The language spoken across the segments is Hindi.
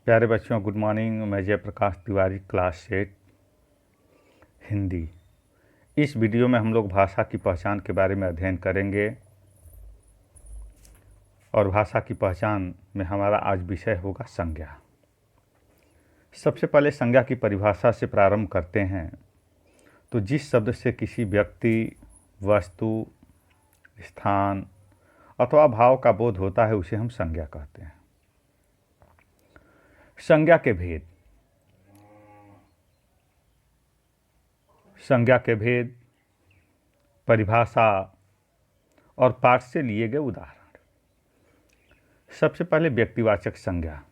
प्यारे बच्चों, गुड मॉर्निंग। मैं जयप्रकाश तिवारी, क्लास 8 हिंदी। इस वीडियो में हम लोग भाषा की पहचान के बारे में अध्ययन करेंगे और भाषा की पहचान में हमारा आज विषय होगा संज्ञा। सबसे पहले संज्ञा की परिभाषा से प्रारंभ करते हैं। तो जिस शब्द से किसी व्यक्ति, वस्तु, स्थान अथवा भाव का बोध होता है उसे हम संज्ञा कहते हैं। संज्ञा के भेद। संज्ञा के भेद, परिभाषा और पाठ से लिए गए उदाहरण। सबसे पहले व्यक्तिवाचक संज्ञा।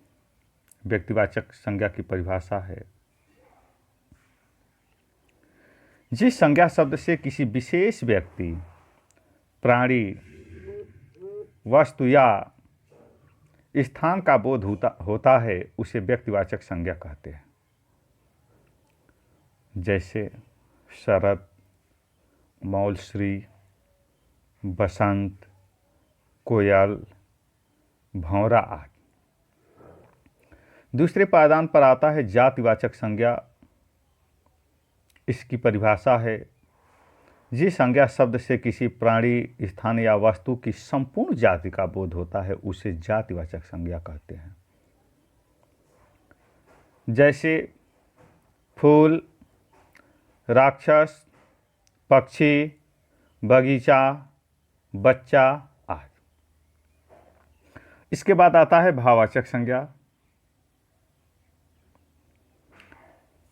व्यक्तिवाचक संज्ञा की परिभाषा है, जिस संज्ञा शब्द से किसी विशेष व्यक्ति, प्राणी, वस्तु या स्थान का बोध होता है उसे व्यक्तिवाचक संज्ञा कहते हैं। जैसे शरद, मौलश्री, बसंत, कोयल, भंवरा आदि। दूसरे पायदान पर आता है जातिवाचक संज्ञा। इसकी परिभाषा है, जिस संज्ञा शब्द से किसी प्राणी, स्थान या वस्तु की संपूर्ण जाति का बोध होता है उसे जातिवाचक संज्ञा कहते हैं। जैसे फूल, राक्षस, पक्षी, बगीचा, बच्चा आदि। इसके बाद आता है भाववाचक संज्ञा।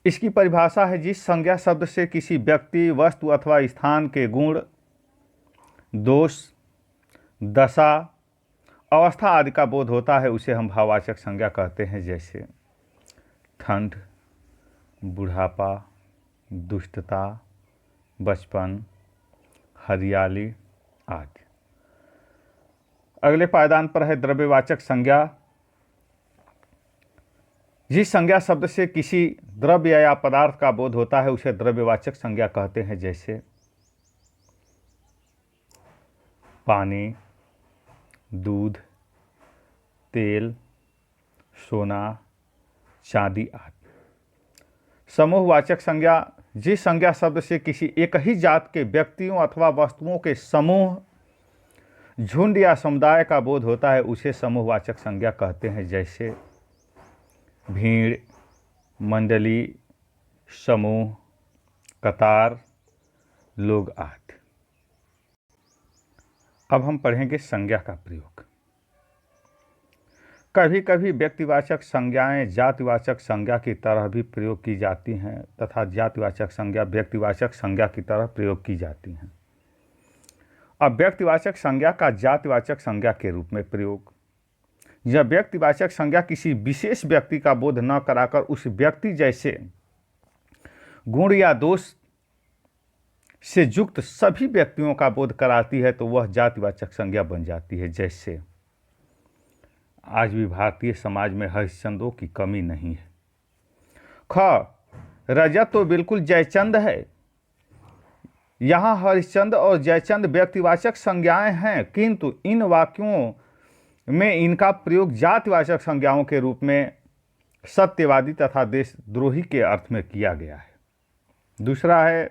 इसकी परिभाषा है, जिस संज्ञा शब्द से किसी व्यक्ति, वस्तु अथवा स्थान के गुण, दोष, दशा, अवस्था आदि का बोध होता है उसे हम भाववाचक संज्ञा कहते हैं। जैसे ठंड, बुढ़ापा, दुष्टता, बचपन, हरियाली आदि। अगले पायदान पर है द्रव्यवाचक संज्ञा। जिस संज्ञा शब्द से किसी द्रव्य या पदार्थ का बोध होता है उसे द्रव्यवाचक संज्ञा कहते हैं। जैसे पानी, दूध, तेल, सोना, चांदी आदि। समूहवाचक संज्ञा। जिस संज्ञा शब्द से किसी एक ही जात के व्यक्तियों अथवा वस्तुओं के समूह, झुंड या समुदाय का बोध होता है उसे समूहवाचक संज्ञा कहते हैं। जैसे भीड़, मंडली, समूह, कतार, लोग आदि। अब हम पढ़ेंगे संज्ञा का प्रयोग। कभी कभी व्यक्तिवाचक संज्ञाएं जातिवाचक संज्ञा की तरह भी प्रयोग की जाती हैं तथा जातिवाचक संज्ञा व्यक्तिवाचक संज्ञा की तरह प्रयोग की जाती हैं। अब व्यक्तिवाचक संज्ञा का जातिवाचक संज्ञा के रूप में प्रयोग। यह व्यक्तिवाचक संज्ञा किसी विशेष व्यक्ति का बोध न कराकर उस व्यक्ति जैसे गुण या दोष से युक्त सभी व्यक्तियों का बोध कराती है तो वह जातिवाचक संज्ञा बन जाती है। जैसे आज भी भारतीय समाज में हरिश्चंद्रों की कमी नहीं है। ख, रजत तो बिल्कुल जयचंद है। यहाँ हरिश्चंद्र और जयचंद व्यक्तिवाचक संज्ञाएं हैं, किंतु इन वाक्यों में इनका प्रयोग जातिवाचक संज्ञाओं के रूप में सत्यवादी तथा देशद्रोही के अर्थ में किया गया है। दूसरा है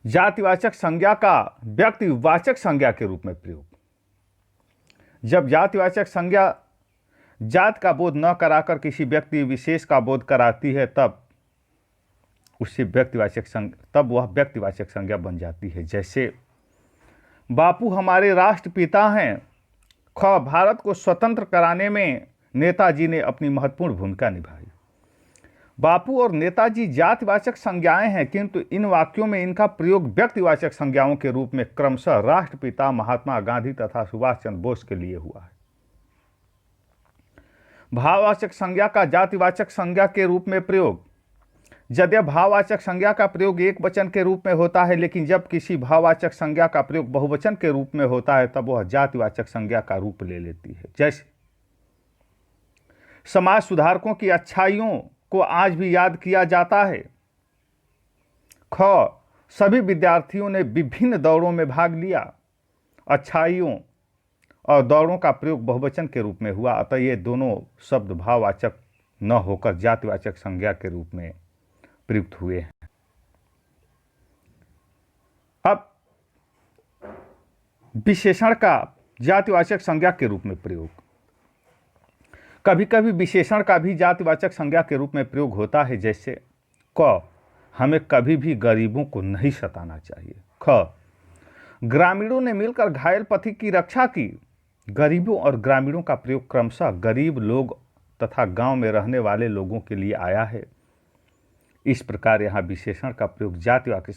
जातिवाचक संज्ञा का व्यक्तिवाचक संज्ञा के रूप में प्रयोग। जब जातिवाचक संज्ञा जात का बोध न कराकर किसी व्यक्ति विशेष का बोध कराती है तब वह व्यक्तिवाचक संज्ञा बन जाती है। जैसे बापू हमारे राष्ट्रपिता हैं। ख, भारत को स्वतंत्र कराने में नेताजी ने अपनी महत्वपूर्ण भूमिका निभाई। बापू और नेताजी जातिवाचक संज्ञाएं हैं, किंतु इन वाक्यों में इनका प्रयोग व्यक्तिवाचक संज्ञाओं के रूप में क्रमशः राष्ट्रपिता, महात्मा गांधी तथा सुभाष चंद्र बोस के लिए हुआ है। भाववाचक संज्ञा का जातिवाचक संज्ञा के रूप में प्रयोग। यद्यपि भाववाचक संज्ञा का प्रयोग एक वचन के रूप में होता है, लेकिन जब किसी भाववाचक संज्ञा का प्रयोग बहुवचन के रूप में होता है तब वह जातिवाचक संज्ञा का रूप ले लेती है। जैसे समाज सुधारकों की अच्छाइयों को आज भी याद किया जाता है। ख, सभी विद्यार्थियों ने विभिन्न दौड़ों में भाग लिया। अच्छाइयों और दौड़ों का प्रयोग बहुवचन के रूप में हुआ, अतः ये दोनों शब्द भाववाचक न होकर जातिवाचक संज्ञा के रूप में प्रयुक्त हुए हैं। अब विशेषण का जातिवाचक संज्ञा के रूप में प्रयोग। कभी कभी विशेषण का भी जातिवाचक संज्ञा के रूप में प्रयोग होता है, जैसे क, हमें कभी भी गरीबों को नहीं सताना चाहिए। ख, ग्रामीणों ने मिलकर घायल पथिक की रक्षा की। गरीबों और ग्रामीणों का प्रयोग क्रमशः गरीब लोग तथा गांव में रहने वाले लोगों के लिए आया है। इस प्रकार यहाँ विशेषण का प्रयोग जातिवाचक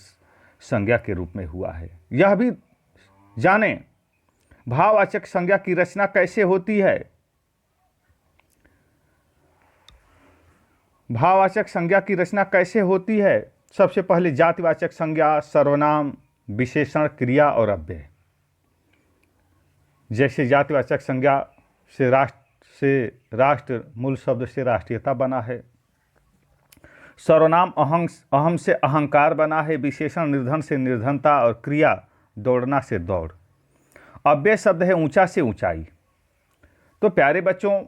संज्ञा के रूप में हुआ है। यह भी जाने भाववाचक संज्ञा की रचना कैसे होती है। भाववाचक संज्ञा की रचना कैसे होती है? सबसे पहले जातिवाचक संज्ञा सर्वनाम, विशेषण, क्रिया और अव्यय। जैसे जातिवाचक संज्ञा से राष्ट्र मूल शब्द से राष्ट्रीयता बना है। सर्वनाम अहम से अहंकार बना है। विशेषण निर्धन से निर्धनता और क्रिया दौड़ना से दौड़। अव्यय शब्द है ऊंचा से ऊंचाई। तो प्यारे बच्चों,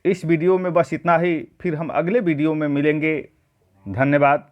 इस वीडियो में बस इतना ही। फिर हम अगले वीडियो में मिलेंगे। धन्यवाद।